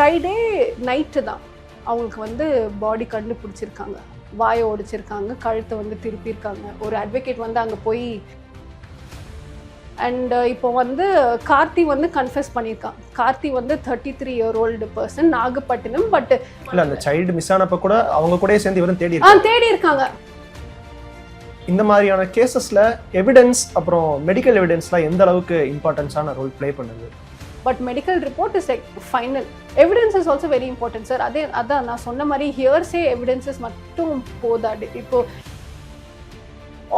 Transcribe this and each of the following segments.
Friday night தான் அவங்களுக்கு வந்து பாடி கண்டுபிடிச்சிருக்காங்க. வாயை ஒடிச்சிருக்காங்க, கழுத்தை வந்து திருப்பியிருக்காங்க. ஒரு அட்வொகேட் வந்து அங்கே போய் அண்ட் இப்போ வந்து கார்த்தி வந்து கன்ஃபெஸ் பண்ணியிருக்கான். கார்த்தி வந்து 33-year-old பர்சன், நாகப்பட்டினம். பட் இல்லை, அந்த சைல்டு மிஸ் ஆனப்போ கூட அவங்க கூட சேர்ந்து இவரும் தேடி இருக்காங்க. இந்த மாதிரியான கேசஸ்ல எவிடன்ஸ் அப்புறம் மெடிக்கல் எவிடன்ஸ்லாம் எந்த அளவுக்கு இம்பார்ட்டன்ஸான ரோல் ப்ளே பண்ணுது? But medical report is like final. Evidence is also very important sir. அதான் நான் சொன்ன மாதிரி ஹியர்ஸே எவிடன்சஸ் மட்டும் போதாது. இப்போ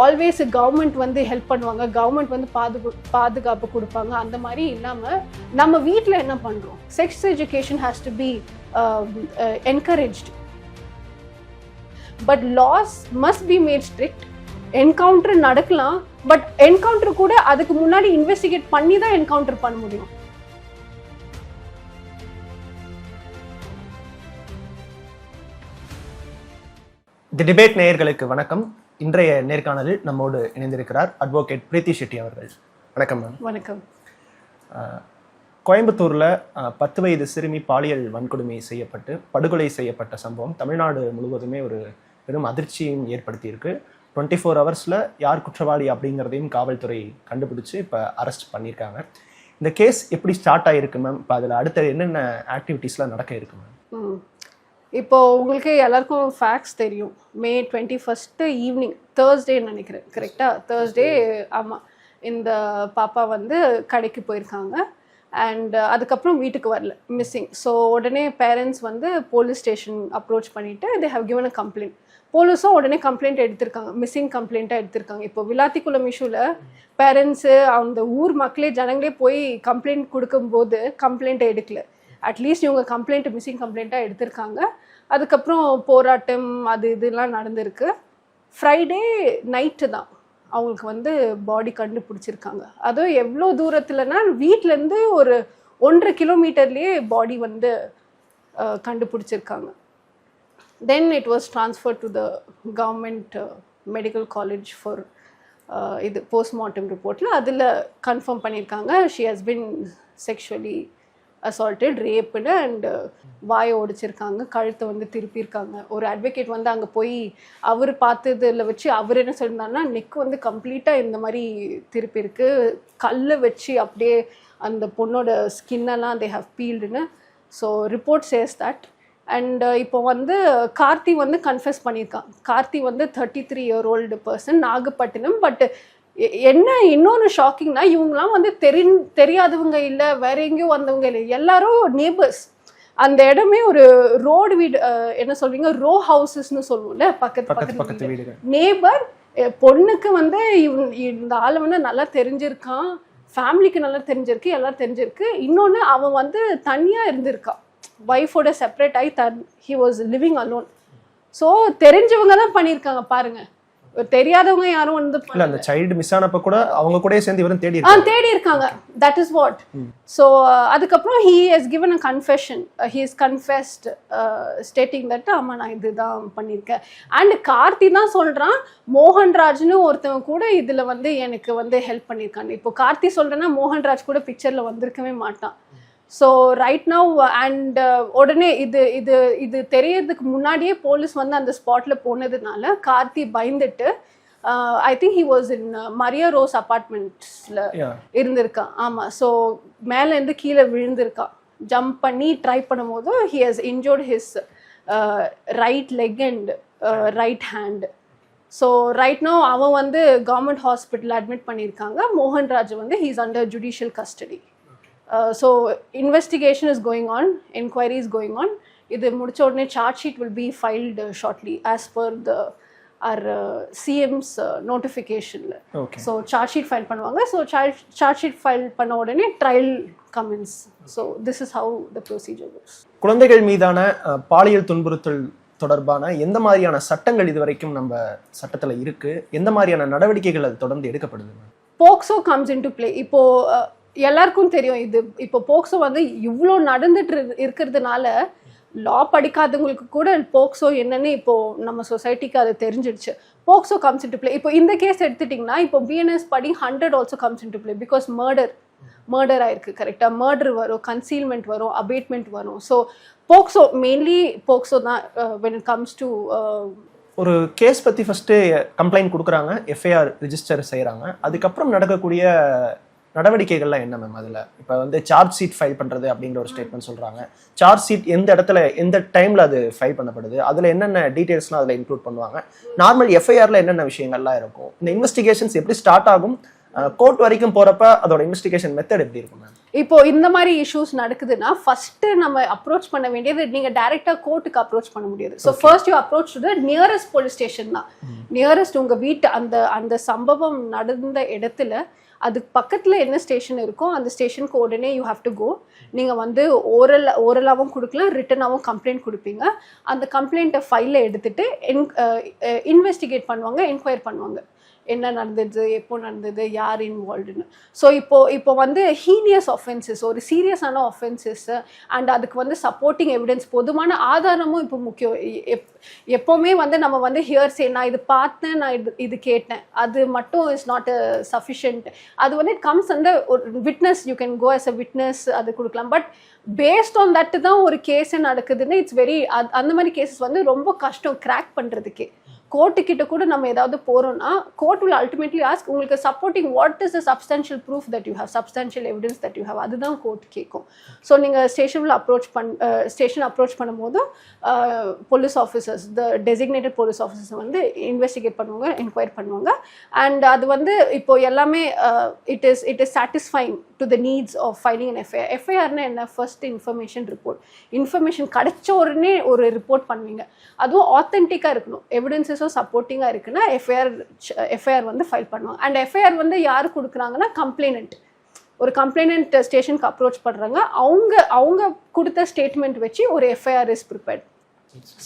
ஆல்வேஸ் கவர்மெண்ட் வந்து ஹெல்ப் பண்ணுவாங்க, கவர்மெண்ட் வந்து பாதுகாப்பு கொடுப்பாங்க. அந்த மாதிரி இல்லாமல் நம்ம வீட்டில் என்ன பண்ணுறோம்? Sex education has to be encouraged. But laws must be made strict. Encounter நடக்கலாம், பட் என்கவுண்டர் கூட அதுக்கு முன்னாடி இன்வெஸ்டிகேட் பண்ணி தான் என்கவுண்டர் பண்ண முடியும். தி டிபேட் நேயர்களுக்கு வணக்கம். இன்றைய நேர்காணலில் நம்மோடு இணைந்திருக்கிறார் அட்வொகேட் பிரீத்தி ஷெட்டி அவர்கள். வணக்கம் மேம். வணக்கம். கோயம்புத்தூரில் 10 வயது சிறுமி பாலியல் வன்கொடுமை செய்யப்பட்டு படுகொலை செய்யப்பட்ட சம்பவம் தமிழ்நாடு முழுவதுமே ஒரு பெரும் அதிர்ச்சியும் ஏற்படுத்தியிருக்கு. 24 ஹவர்ஸில் யார் குற்றவாளி அப்படிங்கிறதையும் காவல்துறை கண்டுபிடிச்சு இப்போ அரெஸ்ட் பண்ணியிருக்காங்க. இந்த கேஸ் எப்படி ஸ்டார்ட் ஆகிருக்கு மேம்? இப்போ அதில் அடுத்த என்னென்ன ஆக்டிவிட்டீஸ்லாம் நடக்க இருக்கு மேம்? இப்போ உங்களுக்கு எல்லாருக்கும் ஃபேக்ட்ஸ் தெரியும். May 21 ஈவினிங், தேர்ஸ்டேன்னு நினைக்கிறேன், கரெக்டாக தேர்ஸ்டே. ஆமாம், இந்த பாப்பா வந்து கடைக்கு போயிருக்காங்க அண்ட் அதுக்கப்புறம் வீட்டுக்கு வரல, மிஸ்ஸிங். ஸோ உடனே பேரண்ட்ஸ் வந்து போலீஸ் ஸ்டேஷன் அப்ரோச் பண்ணிவிட்டு they have given a complaint. போலீஸும் உடனே கம்ப்ளைண்ட் எடுத்திருக்காங்க, மிஸ்ஸிங் கம்ப்ளைண்ட்டாக எடுத்திருக்காங்க. இப்போ விளாத்திக்குளம் இஷ்யூவில் பேரண்ட்ஸு அந்த ஊர் மக்களே ஜனங்களே போய் கம்ப்ளைண்ட் கொடுக்கும்போது கம்ப்ளைண்ட்டை எடுக்கல. அட்லீஸ்ட் இவங்க கம்ப்ளைண்ட் மிஸ்ஸிங் கம்ப்ளைண்ட்டாக எடுத்திருக்காங்க. அதுக்கப்புறம் போராட்டம் அது இதெல்லாம் நடந்திருக்கு. ஃப்ரைடே நைட்டு தான் அவங்களுக்கு வந்து பாடி கண்டுபிடிச்சிருக்காங்க. அதுவும் எவ்வளோ தூரத்துலனா வீட்டிலேருந்து ஒரு 1.5 கிலோமீட்டர்லேயே பாடி வந்து கண்டுபிடிச்சிருக்காங்க. Then it was transfer to the government medical college for இது போஸ்ட்மார்ட்டம் ரிப்போர்ட்டில் அதில் கன்ஃபார்ம் பண்ணியிருக்காங்க she has been sexually assaulted, raped and வாயை ஒடிச்சிருக்காங்க, கழுத்தை வந்து திருப்பியிருக்காங்க. ஒரு அட்வொகேட் வந்து அங்கே போய் அவர் பார்த்ததில் வச்சு அவர் என்ன சொல்லியிருந்தாருன்னா, நெக் வந்து கம்ப்ளீட்டாக இந்த மாதிரி திருப்பியிருக்கு, கல்லை வச்சு அப்படியே அந்த பொண்ணோட ஸ்கின்னெல்லாம் தே ஹவ் பீல்டுன்னு. So report says that. And இப்போ வந்து கார்த்தி வந்து கன்ஃபெஸ் பண்ணியிருக்கான். கார்த்தி வந்து 33-year-old பர்சன், நாகப்பட்டினம். பட் என்ன இன்னொன்று ஷாக்கிங்னா, இவங்களாம் வந்து தெரியாதவங்க இல்லை, வேற எங்கேயும் வந்தவங்க இல்லை, எல்லாரும் நேபர்ஸ். அந்த இடமே ஒரு ரோடு வீடு, என்ன சொல்றீங்க, ரோ ஹவுசஸ்ன்னு சொல்லுவோம்ல, பக்கத்து வீடு. நேபர் பொண்ணுக்கு வந்து இந்த ஆளை வந்து நல்லா தெரிஞ்சிருக்கான், ஃபேமிலிக்கு நல்லா தெரிஞ்சிருக்கு, எல்லாம் தெரிஞ்சிருக்கு. இன்னொன்று அவன் வந்து தனியாக இருந்திருக்கான், ஒய்ஃபோட செப்பரேட் ஆகி he was living alone. So தெரிஞ்சவங்க தான் பண்ணியிருக்காங்க பாருங்க, தெரியாதவங்க யாரும் வந்து இல்ல. அந்த சைல்டு மிஸ் ஆனப்ப கூட அவங்க கூட சேர்ந்து இவரும் தேடி இருக்காங்க. That is what. ஸோ அதுக்கப்புறம் he has given a confession. He has confessed stating that ஆமா நான் இதுதான் பண்ணியிருக்கேன். அண்ட் கார்த்தி தான் சொல்றான், மோகன்ராஜ்னு ஒருத்தவங்க கூட இதுல வந்து எனக்கு வந்து ஹெல்ப் பண்ணியிருக்காங்க. இப்போ கார்த்தி சொல்றேன்னா மோகன்ராஜ் கூட பிக்சர்ல வந்திருக்கவே மாட்டான். ஸோ ரைட் நவ் அண்ட் உடனே இது தெரியறதுக்கு முன்னாடியே போலீஸ் வந்து அந்த ஸ்பாட்டில் போனதுனால கார்த்தி பயந்துட்டு I think he was in Maria Rose அப்பார்ட்மெண்ட்ஸில் இருந்திருக்கான். ஆமாம். ஸோ மேலேருந்து கீழே விழுந்திருக்கான். ஜம்ப் பண்ணி ட்ரை பண்ணும்போது he has injured his right leg and right hand. So right now அவன் வந்து கவர்மெண்ட் ஹாஸ்பிட்டல் அட்மிட் பண்ணியிருக்காங்க. மோகன்ராஜ் வந்து he is under judicial custody. So investigation is going on, inquiry is going on. இது முடிச்ச உடனே charge sheet will be filed shortly as per our CM's notification. Okay. So charge sheet file பண்ணுவாங்க. So charge sheet file பண்ண உடனே trial commence. So this is how the procedure goes. குழந்தைகள் மீதான பாலியல் துன்புறுத்தல் தொடர்பான எந்த மாதிரியான சட்டங்கள் இதுவரைக்கும் நம்ம சட்டத்தில் இருக்கு, எந்த மாதிரியான நடவடிக்கைகள் அது தொடர்ந்து எடுக்கப்படுது? POCSO comes into play. இப்போ எல்லாருக்கும் தெரியும், இது இப்போ போக்சோ வந்து இவ்வளோ நடந்துட்டு இருக்கிறதுனால லா படிக்காதவங்களுக்கு கூட போக்சோ என்னன்னு இப்போ நம்ம சொசைட்டிக்கு அது தெரிஞ்சிடுச்சு. POCSO comes into play. இப்போ இந்த கேஸ் எடுத்துட்டிங்கன்னா இப்போ பிஎன்எஸ் படி 100 also comes into play because murder ஆயிருக்கு கரெக்டாக, மர்டர் வரும், கன்சீல்மெண்ட் வரும், அபேட்மெண்ட் வரும். ஸோ போக்சோ மெயின்லி போக்சோ தான் when it comes to ஒரு கேஸ் பற்றி ஃபஸ்ட்டு கம்ப்ளைண்ட் கொடுக்குறாங்க, எஃப்ஐஆர் ரிஜிஸ்டர் செய்கிறாங்க, அதுக்கப்புறம் நடக்கக்கூடிய நடவடிக்கைகள்லாம் என்ன மேம்? அதில் இப்போ வந்து சார்ஜ் ஷீட் ஃபைல் பண்ணுறது அப்படிங்கிற ஒரு ஸ்டேட்மெண்ட் சொல்கிறாங்க. சார்ஜ் ஷீட் எந்த இடத்துல எந்த டைமில் அது ஃபைல் பண்ணப்படுது, அதில் என்னென்ன டீட்டெயில்ஸ்லாம் அதில் இன்க்ளூட் பண்ணுவாங்க, நார்மல் எஃப்ஐஆரில் என்னென்ன விஷயங்கள்லாம் இருக்கும், இந்த இன்வெஸ்டிகேஷன்ஸ் எப்படி ஸ்டார்ட் ஆகும், கோர்ட் வரைக்கும் போகிறப்ப அதோட இன்வெஸ்டிகேஷன் மெத்தட் எப்படி இருக்கும் மேம்? இப்போ இந்த மாதிரி இஷ்யூஸ் நடக்குதுன்னா ஃபர்ஸ்ட் நம்ம அப்ரோச் பண்ண வேண்டியது, நீங்க டைரக்டா கோர்ட்டுக்கு அப்ரோச் பண்ண முடியாது. So first you approach to the nearest police station தான். நியரஸ்ட் உங்க வீட்டு அந்த சம்பவம் நடந்த இடத்துல அதுக்கு பக்கத்துல என்ன ஸ்டேஷன் இருக்கோ அந்த ஸ்டேஷனுக்கு உடனே யூ ஹாவ் டு கோ. நீங்க வந்து ஓரலாவும் கொடுக்கலாம், ரிட்டனாகவும் கம்ப்ளைண்ட் கொடுப்பீங்க. அந்த கம்ப்ளைண்ட்டை ஃபைல எடுத்துட்டு இன்வெஸ்டிகேட் பண்ணுவாங்க, என்கொயர் பண்ணுவாங்க என்ன நடந்தது, எப்போ நடந்தது, யார் இன்வால்வ்டுன்னு. ஸோ இப்போ வந்து ஹீனியஸ் ஆஃபென்சஸ், ஒரு சீரியஸான ஆஃபென்சஸ் அண்ட் அதுக்கு வந்து சப்போர்ட்டிங் எவிடன்ஸ், பொதுவான ஆதாரமும் இப்போ முக்கியம். எப்போவுமே வந்து நம்ம வந்து ஹியர்சே, நான் இது பார்த்தேன், நான் இது கேட்டேன், அது மட்டும் இஸ் நாட் சஃபிஷியன்ட். அது வந்து இட் கம்ஸ் அந்த ஒரு witness, you can go as a witness, அது கொடுக்கலாம். பட் பேஸ்ட் ஆன் தட் தான் ஒரு கேஸே நடக்குதுன்னு இட்ஸ் வெரி, அந்த மாதிரி கேசஸ் வந்து ரொம்ப கஷ்டம் கிராக் பண்ணுறதுக்கே. கோர்ட்டுக்கிட்ட கூட நம்ம ஏதாவது போகிறோம்னா கோர்ட் will ultimately ask, உங்களுக்கு supporting what is the substantial proof that you have, substantial evidence that you have, அதுதான் கோர்ட் கேட்கும். ஸோ நீங்கள் ஸ்டேஷன் அப்ரோச் பண்ணும்போது police officers, the designated police officers வந்து இன்வெஸ்டிகேட் பண்ணுவாங்க, என்கொயர் பண்ணுவாங்க. அண்ட் அது வந்து இப்போ எல்லாமே it is satisfying to the needs of filing an FIR. எஃப்ஐஆர்னா என்ன? First information report. இன்ஃபர்மேஷன் கிடைச்ச உடனே ஒரு ரிப்போர்ட் பண்ணுவீங்க, அதுவும் ஆத்தென்டிக்காக இருக்கணும், எவிடன்ஸஸும் சப்போர்ட்டிங்காக இருக்குன்னா எஃப்ஐஆர் வந்து ஃபைல் பண்ணுவாங்க. அண்ட் எஃப்ஐஆர் வந்து யார் கொடுக்குறாங்கன்னா கம்ப்ளைனன்ட். ஒரு கம்ப்ளைனன்ட் ஸ்டேஷனுக்கு அப்ரோச் பண்ணுறாங்க, அவங்க கொடுத்த ஸ்டேட்மெண்ட் வச்சு ஒரு FIR is prepared.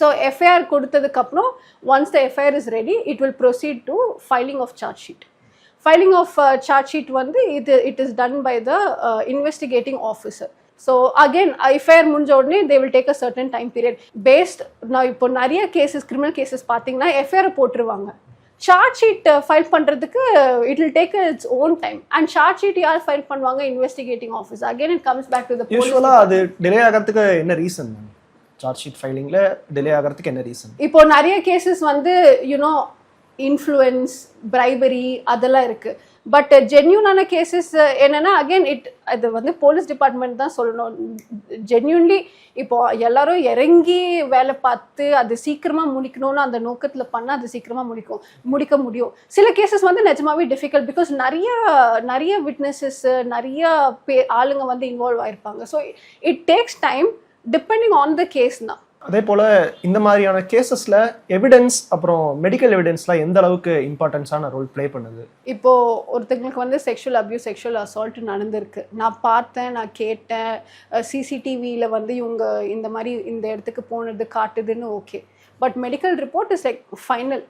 So FIR கொடுத்ததுக்கப்புறம் once the FIR is ready, it will proceed to filing of charge sheet. Filing of charge sheet வந்து it is done by the investigating officer. So again FIR முடிஞ்ச உடனே they will take a certain time period based. நான் இப்போ நிறைய cases, criminal cases பார்த்தீங்கன்னா FIR போட்டுருவாங்க, charge sheet file பண்ணுறதுக்கு it will take its own time. And charge sheet யார் file பண்ணுவாங்க? Investigating office. Again it comes back to the police. யூசுவலாக அது டிலே ஆகிறதுக்கு என்ன ரீசன்? சார்ஜ் ஷீட் ஃபைலிங்கில் டிலே ஆகிறதுக்கு என்ன ரீசன்? இப்போ நிறைய கேசஸ் வந்து யூனோ இன்ஃப்ளூயன்ஸ், பிரைபரி அதெல்லாம் இருக்கு. பட் ஜென்யூனான கேசஸ் என்னன்னா அகெயின் அது வந்து போலீஸ் டிபார்ட்மெண்ட் தான் சொல்லணும். ஜென்யூன்லி இப்போ எல்லாரும் இறங்கி வேலை பார்த்து அது சீக்கிரமா முடிக்கணும்னு அந்த நோக்கத்தில் பண்ணால் அது சீக்கிரமா முடிக்க முடியும். சில கேசஸ் வந்து நிஜமாவே டிஃபிகல்ட், பிகாஸ் நிறைய விட்னஸஸ், நிறைய ஆளுங்க வந்து இன்வால்வ் ஆயிருப்பாங்க. So it takes time depending on the case தான். அதே போல் இந்த மாதிரியான கேசஸில் எவிடன்ஸ் அப்புறம் மெடிக்கல் எவிடன்ஸ்லாம் எந்த அளவுக்கு இம்பார்ட்டன்ஸான ரோல் ப்ளே பண்ணுது? இப்போது ஒருத்தங்களுக்கு வந்து செக்ஷுவல் அப்யூஸ், செக்ஷுவல் அசால்ட் நடந்திருக்கு, நான் பார்த்தேன், நான் கேட்டேன், சிசிடிவியில் வந்து இவங்க இந்த மாதிரி இந்த இடத்துக்கு போனது காட்டுதுன்னு okay. But medical report is like final.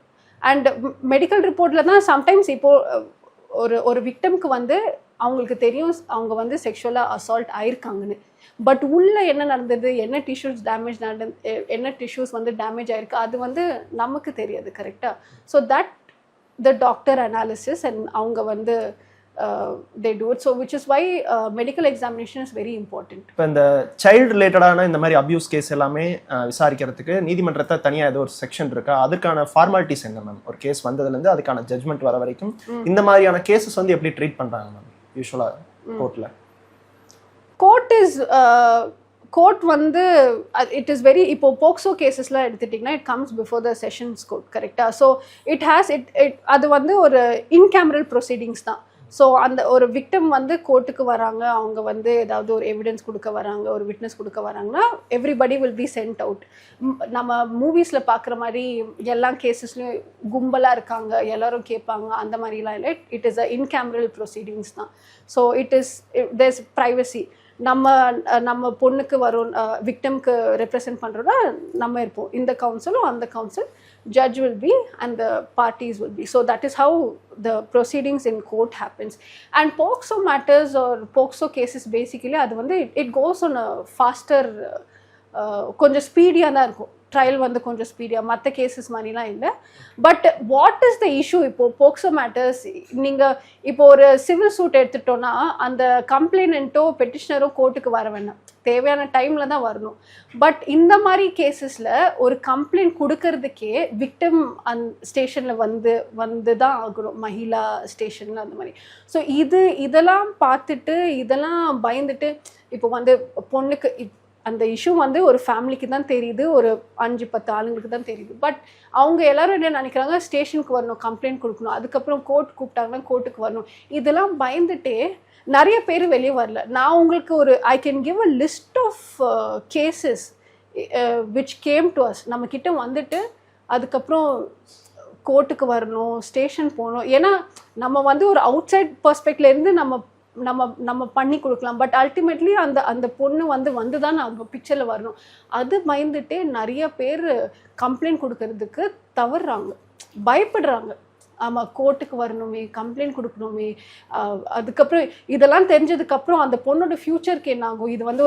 And medical ரிப்போர்ட்டில் தான் சம்டைம்ஸ் இப்போது ஒரு விக்டம்க்கு வந்து அவங்களுக்கு தெரியும் அவங்க வந்து செக்ஷுவலாக அசால்ட் ஆயிருக்காங்கன்னு. பட் உள்ள என்ன நடந்தது, என்ன டிஷ்யூஸ் டேமேஜ் என்ன டிஷ்யூஸ் வந்து டேமேஜ் ஆயிருக்கு, அது வந்து நமக்கு தெரியாது கரெக்டாக. So that the doctor analysis and அவங்க வந்து they do it. So which is why medical examination is very important. இப்போ இந்த சைல்டு ரிலேட்டடான இந்த மாதிரி அபியூஸ் கேஸ் எல்லாமே விசாரிக்கிறதுக்கு நீதிமன்றத்தை தனியாக ஏதோ ஒரு செக்ஷன் இருக்கா? அதுக்கான ஃபார்மாலிட்டிஸ் என்ன மேம்? ஒரு கேஸ் வந்ததுலேருந்து அதுக்கான ஜட்மெண்ட் வர வரைக்கும் இந்த மாதிரியான கேசஸ் வந்து எப்படி ட்ரீட் பண்ணுறாங்க மேம் யூஸ்வலாக கோர்ட்டில்? கோர்ட் வந்து இட் இஸ் வெரி, இப்போ போக்சோ கேசஸ்லாம் எடுத்துட்டிங்கன்னா it comes before the sessions court கரெக்டாக. ஸோ அது வந்து ஒரு இன்கேமரல் ப்ரொசீடிங்ஸ் தான். ஸோ அந்த ஒரு விக்டம் வந்து கோர்ட்டுக்கு வராங்க, அவங்க வந்து ஏதாவது ஒரு எவிடன்ஸ் கொடுக்க வராங்க, ஒரு விட்னஸ் கொடுக்க வராங்கன்னா everybody will be sent out. நம்ம மூவிஸில் பார்க்குற மாதிரி எல்லா கேசஸ்லையும் கும்பலாக இருக்காங்க, எல்லாரும் கேட்பாங்க, அந்த மாதிரிலாம் இல்லை. It is a in camera proceedings தான். So there is privacy. நம்ம பொண்ணுக்கு வரும் விக்டம்க்கு ரெப்ரசென்ட் பண்ணுறோன்னா நம்ம இருப்போம், இந்த கவுன்சிலும் அந்த council, judge will be and the parties will be. So that is how the proceedings in court happens. And POCSO matters or POCSO cases basically அது வந்து it goes on a faster கொஞ்சம் ஸ்பீடியாக தான் இருக்கும். ட்ரையல் வந்து கொஞ்சம் ஸ்பீடியாக, மற்ற cases மாதிரிலாம் இல்லை. But what is the issue? இப்போது போக்சோ மேட்டர்ஸ், நீங்கள் இப்போ ஒரு சிவில் சூட் எடுத்துட்டோன்னா அந்த கம்ப்ளைனண்ட்டோ பெட்டிஷனரோ கோர்ட்டுக்கு வர வேண்டாம், தேவையான டைமில் தான் வரணும். பட் இந்த மாதிரி கேசஸில் ஒரு கம்ப்ளைண்ட் கொடுக்கறதுக்கே விக்டிம் ஸ்டேஷனில் வந்து தான் ஆகணும், மஹிளா ஸ்டேஷனில் அந்த மாதிரி. ஸோ இதெல்லாம் பார்த்துட்டு இதெல்லாம் பயந்துட்டு இப்போ வந்து பொண்ணுக்கு அந்த இஷ்யூ வந்து ஒரு ஃபேமிலிக்கு தான் தெரியுது, ஒரு 5-10 ஆளுங்களுக்கு தான் தெரியுது. பட் அவங்க எல்லாரும் என்ன நினைக்கிறாங்க, ஸ்டேஷனுக்கு வரணும், கம்ப்ளைண்ட் கொடுக்கணும், அதுக்கப்புறம் கோர்ட் கூப்பிட்டாங்கன்னா கோர்ட்டுக்கு வரணும். இதெல்லாம் பயந்துட்டே நிறைய பேர் வெளியே வரல. நான் உங்களுக்கு I can give a list of cases which came to us. நம்ம கிட்ட வந்துட்டு அதுக்கப்புறம் கோர்ட்டுக்கு வரணும், ஸ்டேஷன் போகணும். ஏன்னா நம்ம வந்து ஒரு அவுட் சைட் பர்ஸ்பெக்ட்லேருந்து நம்ம பண்ணி கொடுக்கலாம். பட் அல்டிமேட்லி அந்த பொண்ணு வந்து தான் நம்ம பிக்சரில் வரணும். அது பயந்துட்டே நிறைய பேர் கம்ப்ளைண்ட் கொடுக்கறதுக்கு தவறுறாங்க, பயப்படுறாங்க. ஆமாம், கோர்ட்டுக்கு வரணுமே, கம்ப்ளைண்ட் கொடுக்கணுமே. அதுக்கப்புறம் இதெல்லாம் தெரிஞ்சதுக்கப்புறம் அந்த பொண்ணோட ஃப்யூச்சருக்கு என்ன ஆகும்? இது வந்து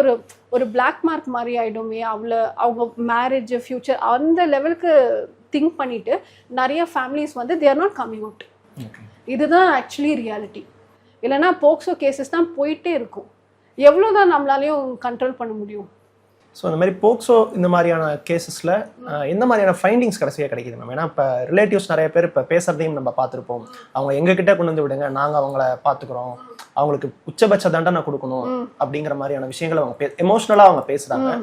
ஒரு பிளாக் மார்க் மாதிரி ஆகிடுமே, அவங்க மேரேஜ் ஃப்யூச்சர் அந்த லெவலுக்கு திங்க் பண்ணிவிட்டு நிறைய ஃபேமிலிஸ் வந்து they are not coming out. இதுதான் ஆக்சுவலி ரியாலிட்டி. இல்லைனா போக்சோ கேசஸ் தான் போயிட்டே இருக்கும். எவ்வளோதான் நம்மளாலையும் கண்ட்ரோல் பண்ண முடியும்? ஸோ இந்த மாதிரி போக்சோ இந்த மாதிரியான கேசஸில் எந்த மாதிரியான ஃபைண்டிங்ஸ் கடைசியாக கிடைக்குது நம்ம? ஏன்னா இப்போ ரிலேட்டிவ்ஸ் நிறைய பேர் இப்போ பேசுகிறதையும் நம்ம பார்த்துருப்போம். அவங்க எங்ககிட்ட கொண்டு வந்து விடுங்க, நாங்கள் அவங்கள பார்த்துக்குறோம், அவங்களுக்கு உச்சபட்ச தண்டனை கொடுக்கணும் அப்படிங்கிற மாதிரியான விஷயங்களை அவங்க எமோஷ்னலாக அவங்க பேசுகிறாங்க.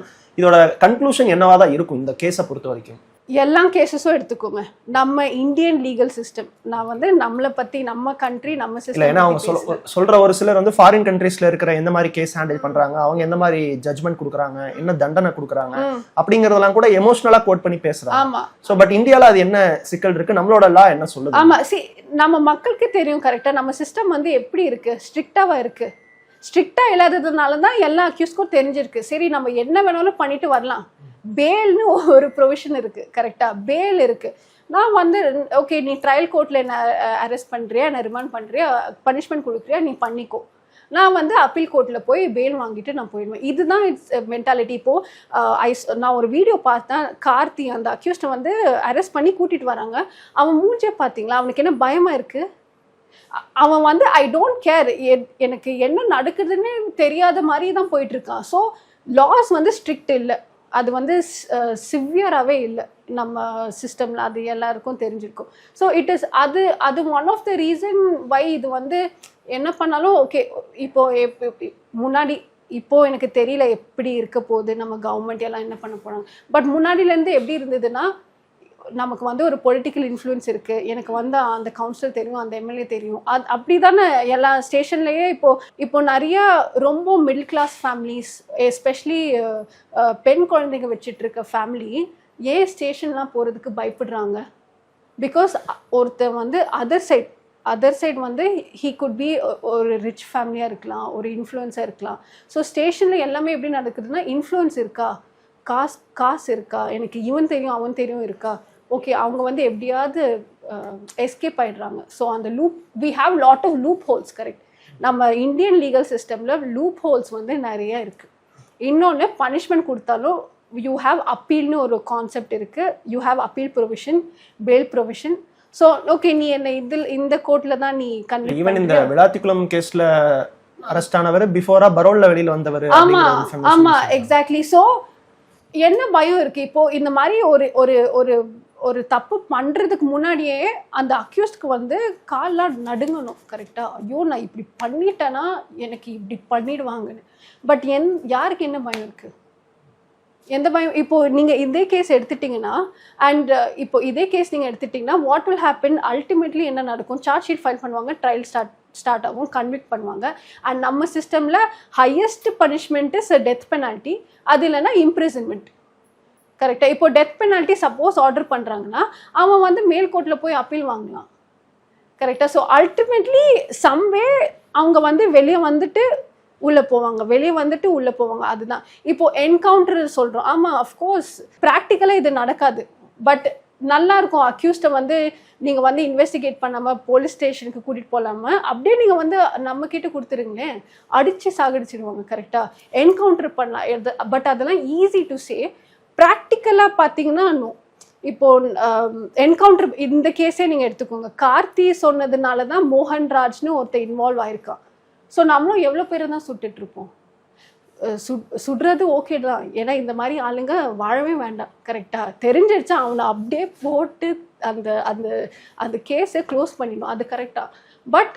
இதோட கன்க்ளூஷன் என்னவா தான் இருக்கும் இந்த கேஸை பொறுத்த வரைக்கும்? எல்லா கேசஸும் எடுத்துக்கோங்க. நம்ம இந்தியன் லீகல் சிஸ்டம், நான் வந்து நம்மளை பற்றி, நம்ம கண்ட்ரி, நம்ம சிஸ்டம். ஏன்னா அவங்க சொல்கிற ஒரு சிலர் வந்து ஃபாரின் கண்ட்ரீஸில் இருக்கிற எந்த மாதிரி கேஸ் ஹேண்டில் பண்ணுறாங்க, அவங்க எந்த மாதிரி ஜட்மெண்ட் கொடுக்குறாங்க, என்ன தண்டனை கொடுக்குறாங்க அப்படிங்கிறதெல்லாம் கூட எமோஷனலாக கோட் பண்ணி பேசுகிறாங்க. ஆமாம். ஸோ பட் இந்தியாவில் அது என்ன சிக்கல் இருக்குது, நம்மளோட லா என்ன சொல்லுது? ஆமாம், நம்ம மக்களுக்கு தெரியும் கரெக்டாக நம்ம சிஸ்டம் வந்து எப்படி இருக்குது, ஸ்ட்ரிக்டாவாக இருக்குது. ஸ்ட்ரிக்டாக இல்லாததுனால தான் எல்லா அக்யூஸ்க்கும் தெரிஞ்சிருக்கு. சரி, நம்ம என்ன வேணாலும் பண்ணிட்டு வரலாம். பேல்னு ஒரு ப்ரொவிஷன் இருக்குது, கரெக்டாக பேல் இருக்குது. நான் வந்து ஓகே, நீ ட்ரையல் கோர்ட்டில் என்ன அரெஸ்ட் பண்ணுறியா, என்ன ரிமாண்ட் பண்ணுறியா, பனிஷ்மெண்ட் கொடுக்குறியா, நீ பண்ணிக்கோ. நான் வந்து அப்பீல் கோர்ட்டில் போய் பெயில் வாங்கிட்டு நான் போயிடுவேன். இதுதான் இட்ஸ் மென்டாலிட்டி. இப்போது நான் ஒரு வீடியோ பார்த்தேன், கார்த்தி அந்த அக்யூஸ்டை வந்து அரெஸ்ட் பண்ணி கூட்டிகிட்டு வராங்க. அவன் மூஞ்சே பார்த்தீங்களா, அவனுக்கு என்ன பயமாக இருக்குது? அவன் வந்து ஐ டோன்ட் கேர், எனக்கு என்ன நடக்குதுன்னு தெரியாத மாதிரி தான் போயிட்டுருக்கான். ஸோ லாஸ் வந்து ஸ்ட்ரிக்ட் இல்லை, அது வந்து சிவியராகவே இல்லை நம்ம சிஸ்டமில், அது எல்லாருக்கும் தெரிஞ்சிருக்கும். ஸோ இட் இஸ் அது one of the reason why இது வந்து என்ன பண்ணாலும் ஓகே. முன்னாடி எனக்கு தெரியல எப்படி இருக்க போகுது, நம்ம கவர்மெண்ட் எல்லாம் என்ன பண்ண போகிறாங்க. பட் முன்னாடியிலேருந்து எப்படி இருந்ததுன்னா, நமக்கு வந்து ஒரு பொலிட்டிக்கல் இன்ஃப்ளூயன்ஸ் இருக்குது, எனக்கு வந்து அந்த கவுன்சிலர் தெரியும், அந்த எம்எல்ஏ தெரியும், அப்படி தானே எல்லா ஸ்டேஷன்லேயே. இப்போ நிறைய ரொம்ப மிடில் கிளாஸ் ஃபேமிலிஸ், எஸ்பெஷலி பெண் குழந்தைங்க வச்சுட்டு இருக்க ஃபேமிலி ஏன் ஸ்டேஷன்லாம் போகிறதுக்கு பயப்படுறாங்க? பிகாஸ் ஒருத்தர் வந்து அதர் சைட் வந்து ஹீ குட் பி ஒரு ரிச் ஃபேமிலியாக இருக்கலாம், ஒரு இன்ஃப்ளூயன்ஸாக இருக்கலாம். ஸோ ஸ்டேஷனில் எல்லாமே எப்படி நடக்குதுன்னா, இன்ஃப்ளூயன்ஸ் இருக்கா, காசு இருக்கா, எனக்கு இவன் தெரியும் அவன் தெரியும் இருக்கா, ஓகே, அவங்க வந்து எப்படியாவது எஸ்கேப் ஆகிடுறாங்க. ஸோ அந்த we have lot of loopholes. Correct, நம்ம இந்தியன் லீகல் சிஸ்டமில் லூப் ஹோல்ஸ் வந்து நிறைய இருக்குது. இன்னொன்று, பனிஷ்மெண்ட் கொடுத்தாலும் யூ ஹாவ் அப்பீல்னு ஒரு கான்செப்ட் இருக்குது. You have appeal provision, bail provision. So okay, நீ என்ன இந்த கோர்ட்டில் தான் நீ கன்விக்ட். ஈவன் இந்த விளாத்திக்குளம் கேஸில் அரெஸ்ட் ஆனவர் பிஃபோரா பரோல்ல வெளியில் வந்தவர். ஆமாம், எக்ஸாக்ட்லி. ஸோ என்ன பயம் இருக்குது? இப்போது இந்த மாதிரி ஒரு தப்பு பண்ணுறதுக்கு முன்னாடியே அந்த அக்யூஸ்டுக்கு வந்து கால்லாம் நடுங்கணும். கரெக்டாக, ஐயோ நான் இப்படி பண்ணிட்டேன்னா எனக்கு இப்படி பண்ணிடுவாங்கன்னு. பட் யாருக்கு என்ன பயம் இருக்குது? எந்த பயம்? இப்போது நீங்கள் இதே கேஸ் எடுத்துட்டிங்கன்னா, அண்ட் இப்போ இதே கேஸ் நீங்கள் எடுத்துட்டிங்கன்னா, வாட் வில் ஹேப்பன் அல்டிமேட்லி என்ன நடக்கும்? சார்ஜ் ஷீட் ஃபைல் பண்ணுவாங்க, ட்ரையல் ஸ்டார்ட் ஆகும், கன்விக்ட் பண்ணுவாங்க. அண்ட் நம்ம சிஸ்டமில் highest punishment is death penalty, அது இல்லைன்னா இம்ப்ரிசன்மெண்ட். கரெக்டாக, இப்போ டெத் பெனால்ட்டி சப்போஸ் ஆர்டர் பண்ணுறாங்கன்னா அவன் வந்து மேல் கோர்ட்டில் போய் அப்பீல் வாங்கலாம். கரெக்டாக. ஸோ அல்டிமேட்லி சம்வே அவங்க வந்து வெளியே வந்துட்டு உள்ளே போவாங்க, அதுதான். இப்போது என்கவுண்டர் சொல்கிறோம். ஆமாம், அஃப்கோர்ஸ் ப்ராக்டிக்கலாக இது நடக்காது. பட் நல்லா இருக்கும். அக்யூஸ்டை வந்து நீங்கள் வந்து இன்வெஸ்டிகேட் பண்ணாமல் போலீஸ் ஸ்டேஷனுக்கு கூட்டிகிட்டு போகலாமல் அப்படியே நீங்கள் வந்து நம்ம கிட்ட கொடுத்துருங்களேன், அடித்து சாகடிச்சிடுவாங்க. கரெக்டாக என்கவுண்டர் பண்ணலாம். பட் அதெல்லாம் ஈஸி டு சே. ப்ராக்டிக்கலாக பார்த்தீங்கன்னா இப்போ என்கவுண்டர் இந்த கேஸே நீங்கள் எடுத்துக்கோங்க. கார்த்தி சொன்னதுனால தான் மோகன்ராஜ்னு ஒருத்தர் இன்வால்வ் ஆயிருக்கான். ஸோ நம்மளும் எவ்வளோ பேர் தான் சுட்டுட்டு இருப்போம். சுடுறது ஓகே தான், ஏன்னா இந்த மாதிரி ஆளுங்க வாழவே வேண்டாம். கரெக்டாக தெரிஞ்சிடுச்சா அவனை அப்படியே போட்டு அந்த அந்த அந்த கேஸை க்ளோஸ் பண்ணிடணும். அது கரெக்டாக. பட்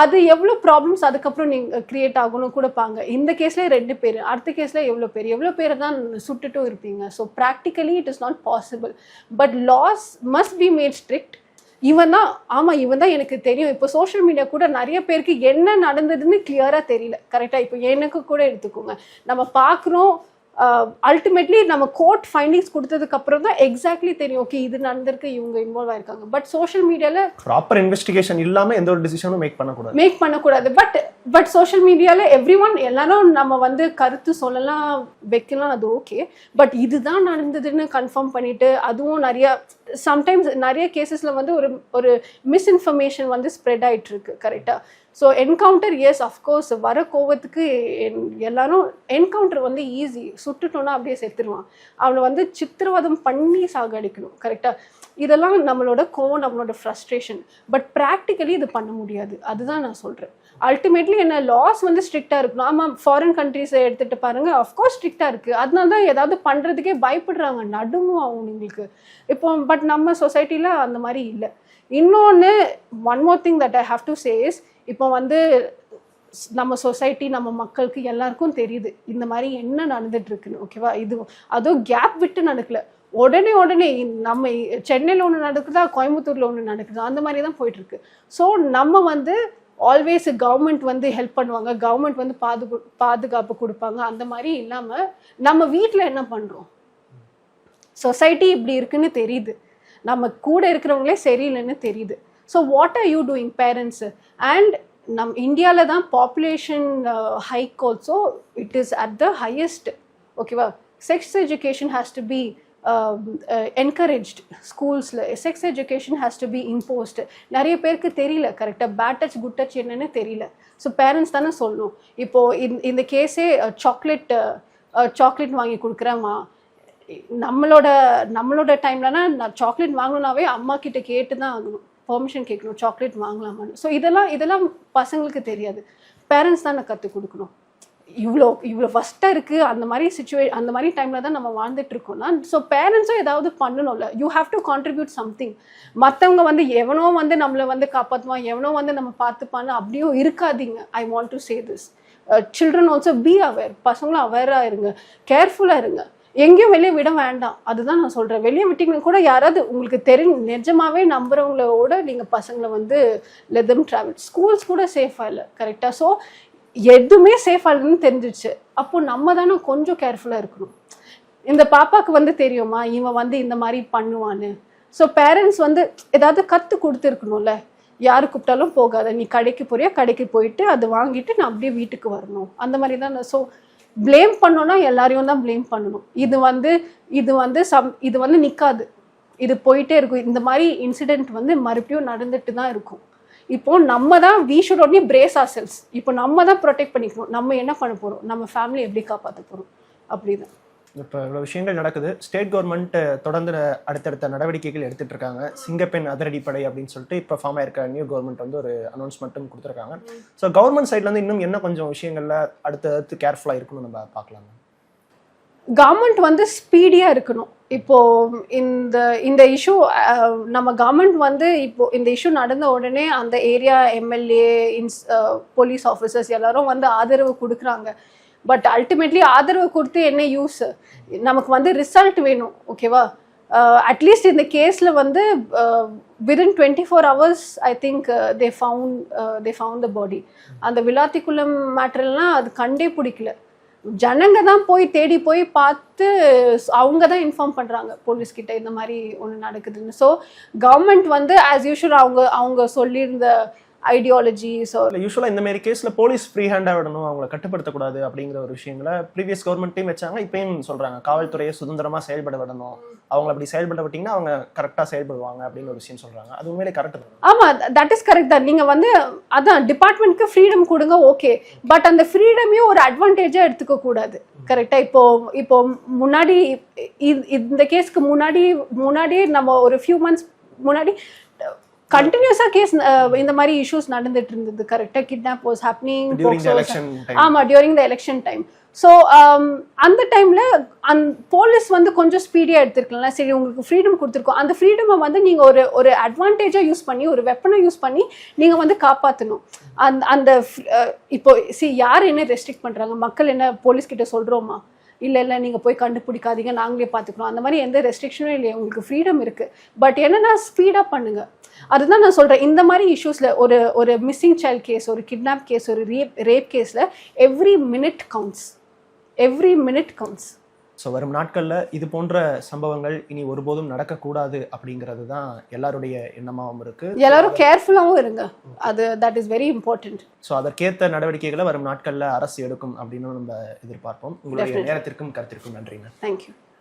அது எவ்வளோ ப்ராப்ளம்ஸ் அதுக்கப்புறம் நீங்கள் க்ரியேட் ஆகணும் கொடுப்பாங்க. இந்த கேஸ்லேயே 2 பேர், அடுத்த கேஸில் எவ்வளோ பேர் தான் சுட்டுட்டும் இருப்பீங்க. So practically it is not possible. But laws must be made strict. இவன் தான் எனக்கு தெரியும். இப்போ சோஷியல் மீடியா கூட நிறைய பேருக்கு என்ன நடந்ததுன்னு கிளியராக தெரியல. கரெக்டாக இப்போ எனக்கு கூட எடுத்துக்கோங்க, நம்ம பார்க்குறோம். அல்டிமேட்லி நம்ம கோர்ட் ஃபைண்டிங்ஸ் கொடுத்ததுக்கு அப்புறம் தான் எக்ஸாக்ட்லி தெரியும், ஓகே இது நடந்திருக்கு, இவங்க இன்வால்வ் ஆயிருக்காங்க. பட் சோஷியல் மீடியால ப்ராப்பர் இன்வெஸ்டிகேஷன் இல்லாம எந்த ஒரு டிசிஷனும் மேக் பண்ணக்கூடாது. பட் சோஷியல் மீடியால எவ்ரிஒன் எல்லாரும் நம்ம வந்து கருத்து சொல்லலாம் வைக்கலாம், அது ஓகே. பட் இதுதான் நடந்ததுன்னு கன்ஃபார்ம் பண்ணிட்டு அதுவும் சம்டைம்ஸ் நிறைய கேசஸ்ல வந்து ஒரு மிஸ்இன்ஃபர்மேஷன் வந்து ஸ்ப்ரெட் ஆயிட்டு இருக்கு. கரெக்டா. ஸோ என்கவுண்டர் எஸ் அஃப்கோர்ஸ், வர கோவத்துக்கு எல்லாரும் என்கவுண்டர் வந்து ஈஸி, சுட்டுட்டோன்னா அப்படியே செத்துருவான். அவனை வந்து சித்திரவதம் பண்ணி சாகடிக்கணும். கரெக்டாக. இதெல்லாம் நம்மளோட கோவம், நம்மளோட ஃப்ரஸ்ட்ரேஷன். பட் ப்ராக்டிக்கலி இது பண்ண முடியாது. அதுதான் நான் சொல்கிறேன். அல்டிமேட்லி என்ன, லாஸ் வந்து ஸ்ட்ரிக்டாக இருக்கணும். ஆமாம், ஃபாரின் கண்ட்ரீஸை எடுத்துகிட்டு பாருங்கள், அஃப்கோர்ஸ் ஸ்ட்ரிக்டாக இருக்குது. அதனால தான் ஏதாவது பண்ணுறதுக்கே பயப்படுறாங்க, நடுங்கும் அவங்களுக்கு இப்போ. பட் நம்ம சொசைட்டியில் அந்த மாதிரி இல்லை. இன்னொன்று, one more thing that I have to say is, இப்போ வந்து நம்ம சொசைட்டி, நம்ம மக்களுக்கு எல்லாருக்கும் தெரியுது இந்த மாதிரி என்ன நடந்துட்டு இருக்குன்னு. ஓகேவா. இது அதுவும் கேப் விட்டு நடக்கல, உடனே நம்ம சென்னையில் ஒன்று நடக்குதா, கோயம்புத்தூரில் ஒன்று நடக்குதா, அந்த மாதிரி தான் போயிட்டு இருக்கு. ஸோ நம்ம வந்து ஆல்வேஸ் கவர்மெண்ட் வந்து ஹெல்ப் பண்ணுவாங்க, கவர்மெண்ட் வந்து பாதுகாப்பு கொடுப்பாங்க, அந்த மாதிரி இல்லாமல் நம்ம வீட்டில் என்ன பண்ணுறோம், சொசைட்டி இப்படி இருக்குன்னு தெரியுது, நம்ம கூட இருக்கிறவங்களே சரியில்லைன்னு தெரியுது. So what are you doing parents? And நம் இந்தியாவில் தான் population hike also, it is at the highest. ஓகேவா. Sex education has to be encouraged. ஸ்கூல்ஸில் sex education has to be imposed. நிறைய பேருக்கு தெரியல. கரெக்டாக. பேட் டச் குட் டச் என்னன்னு தெரியல. ஸோ பேரண்ட்ஸ் தானே சொல்லணும். இப்போது இந்த கேஸே சாக்லேட் வாங்கி கொடுக்குறேம்மா, நம்மளோட டைம்லனா நான் சாக்லேட் வாங்கணுன்னாவே அம்மா கிட்ட கேட்டு தான் ஆகணும், பெர்மிஷன் கேட்கணும், சாக்லேட் வாங்கலாமான்னு. ஸோ இதெல்லாம் பசங்களுக்கு தெரியாது. பேரண்ட்ஸ் தான் நான் கற்றுக் கொடுக்கணும். இவ்வளோ ஃபஸ்ட்டாக இருக்குது, அந்த மாதிரி டைமில் தான் நம்ம வாழ்ந்துட்டு இருக்கோம்னா, ஸோ பேரண்ட்ஸும் ஏதாவது பண்ணணும்ல. You have to contribute something. மற்றவங்க வந்து எவனோ வந்து நம்மளை வந்து காப்பாற்றுவான், எவனோ வந்து நம்ம பார்த்துப்பான்னு அப்படியும் இருக்காதீங்க. I want to say this. Children also be aware. பசங்களும் அவேராக இருங்க, கேர்ஃபுல்லாக இருங்க. எங்கேயும் வெளியே விட வேண்டாம். அதுதான் நான் சொல்கிறேன். வெளியே விட்டிங்கன்னா கூட யாராவது உங்களுக்கு நிஜமாவே நம்புறவங்களோட நீங்கள் பசங்களை வந்து லெட் தெம் ட்ராவல். ஸ்கூல்ஸ் கூட சேஃபாக இல்லை. கரெக்டாக. ஸோ எதுவுமே சேஃபாக இல்லைன்னு தெரிஞ்சிச்சு. அப்போ நம்ம தானே கொஞ்சம் கேர்ஃபுல்லாக இருக்கணும். இந்த பாப்பாவுக்கு வந்து தெரியுமா இவன் வந்து இந்த மாதிரி பண்ணுவான்னு. ஸோ பேரண்ட்ஸ் வந்து ஏதாவது கற்றுக் கொடுத்துருக்கணும்ல. யாரு கூப்பிட்டாலும் போகாத, நீ கடைக்கு போறியா, கடைக்கு போயிட்டு அதை வாங்கிட்டு நான் அப்படியே வீட்டுக்கு வரணும், அந்த மாதிரி தான். ஸோ ப்ளேம் பண்ணோன்னா எல்லாரையும் தான் ப்ளேம் பண்ணணும். இது வந்து நிற்காது, இது போயிட்டே இருக்கும். இந்த மாதிரி இன்சிடென்ட் வந்து மறுபடியும் நடந்துட்டு தான் இருக்கும். இப்போ நம்ம தான் we should only brace ourselves. இப்போ நம்ம தான் ப்ரொடெக்ட் பண்ணிக்கணும். நம்ம என்ன பண்ண போகிறோம், நம்ம ஃபேமிலி எப்படி காப்பாற்ற போகிறோம், அப்படிதான். இப்போ இவ்வளோ விஷயங்கள் நடக்குது. ஸ்டேட் கவர்மெண்ட் தொடர்ந்து அடுத்தடுத்த நடவடிக்கைகள் எடுத்துகிட்டு இருக்காங்க. சிங்கப்பெண் அதிரடிப்படை அப்படின்னு சொல்லிட்டு இப்போ ஃபார்ம் ஆயிருக்க நியூ கவர்மெண்ட் வந்து ஒரு அனௌன்ஸ்மெண்ட்டும் கொடுத்துருக்காங்க. ஸோ கவர்மெண்ட் சைட்லேருந்து இன்னும் என்ன கொஞ்சம் விஷயங்களில் அடுத்தடுத்து கேர்ஃபுல்லாக இருக்கணும் நம்ம பார்க்கலாம். கவர்மெண்ட் வந்து ஸ்பீடியாக இருக்கணும். இப்போது இந்த இஷ்யூ நம்ம கவர்மெண்ட் வந்து இப்போது இந்த இஷ்யூ நடந்த உடனே அந்த ஏரியா எம்எல்ஏ போலீஸ் ஆஃபீஸர்ஸ் எல்லாரும் வந்து ஆதரவு கொடுக்குறாங்க. பட் அல்டிமேட்லி ஆதரவு கொடுத்து என்ன யூஸ், நமக்கு வந்து ரிசல்ட் வேணும். ஓகேவா. அட்லீஸ்ட் இந்த கேஸில் வந்து within 24 hours I think they found the body. அந்த விளாத்திக்குளம் மேட்டர்லாம் அது கண்டே பிடிக்கல. ஜனங்க தான் போய் தேடி போய் பார்த்து அவங்க தான் இன்ஃபார்ம் பண்ணுறாங்க போலீஸ்கிட்ட இந்த மாதிரி ஒன்று நடக்குதுன்னு. ஸோ கவர்மெண்ட் வந்து ஆஸ் யூஷுவல் அவங்க சொல்லியிருந்த ஐடியாலஜிஸ். இல்லை யூஸ்வலாக இந்த மாதிரி கேஸில் போலீஸ் ஃப்ரீ ஹேண்டாக விடணும், அவங்கள கட்டுப்படுத்தக்கூடாது அப்படிங்கிற ஒரு விஷயங்களை ப்ரீவியஸ் கவர்மெண்ட்டையும் வச்சாங்க, இப்பயும் சொல்கிறாங்க காவல்துறையை சுதந்திரமாக செயல்பட விடணும், அவங்கள அப்படி செயல்பட விட்டிங்கன்னா அவங்க கரெக்டாக செயல்படுவாங்க அப்படின்னு ஒரு விஷயம் சொல்கிறாங்க. அது உண்மையிலே கரெக்ட் தான். ஆமாம், தட் இஸ் கரெக்ட் தான். நீங்கள் வந்து அதான் டிபார்ட்மெண்ட்க்கு ஃப்ரீடம் கொடுங்க, ஓகே, பட் அந்த ஃப்ரீடமையும் ஒரு அட்வான்டேஜாக எடுத்துக்க கூடாது. கரெக்டாக இப்போ முன்னாடி இந்த கேஸ்க்கு முன்னாடி நம்ம ஒரு ஃபியூ மந்த்ஸ் முன்னாடி கண்டினியூஸாக கேஸ் இந்த மாதிரி இஷ்யூஸ் நடந்துட்டு இருந்தது. கரெக்டாக கிட்னாப் வாஸ் ஹேப்பனிங். ஆமாம், during the election time. So அந்த டைமில் போலீஸ் வந்து கொஞ்சம் ஸ்பீடியாக எடுத்துருக்கலாம். சரி, உங்களுக்கு ஃப்ரீடம் கொடுத்துருக்கோம், அந்த ஃப்ரீடமை வந்து நீங்கள் ஒரு அட்வான்டேஜாக யூஸ் பண்ணி, ஒரு வெப்பனை யூஸ் பண்ணி நீங்கள் வந்து காப்பாற்றணும். அந்த இப்போ யார் என்ன ரெஸ்ட்ரிக்ட் பண்ணுறாங்க, மக்கள் என்ன போலீஸ்கிட்ட சொல்கிறோமா, இல்லை நீங்கள் போய் கண்டுபிடிக்காதீங்க, நாங்களே பார்த்துக்கணும், அந்த மாதிரி எந்த ரெஸ்ட்ரிக்ஷனும் இல்லையா, உங்களுக்கு ஃப்ரீடம் இருக்குது. பட் என்னன்னா ஸ்பீடாக பண்ணுங்கள். அதுதான் நான் சொல்கிறேன். இந்த மாதிரி இஷ்யூஸில் ஒரு மிஸ்ஸிங் சைல்ட் கேஸ், ஒரு கிட்னாப் கேஸ், ஒரு ரேப் கேஸில் எவ்ரி மினிட் கவுண்ட்ஸ். ஸோ வரும் நாட்களில் இது போன்ற சம்பவங்கள் இனி ஒருபோதும் நடக்கக்கூடாது அப்படிங்கிறது தான் எல்லாருடைய எண்ணமாகவும் இருக்குது. எல்லாரும் கேர்ஃபுல்லாகவும் இருங்க, that is very important. So அதற்கேற்ற நடவடிக்கைகளை வரும் நாட்களில் அரசு எடுக்கும் அப்படின்னு நம்ம எதிர்பார்ப்போம். உங்களுடைய நேரத்திற்கும் கருத்திற்கும் நன்றிங்க. தேங்க்யூ.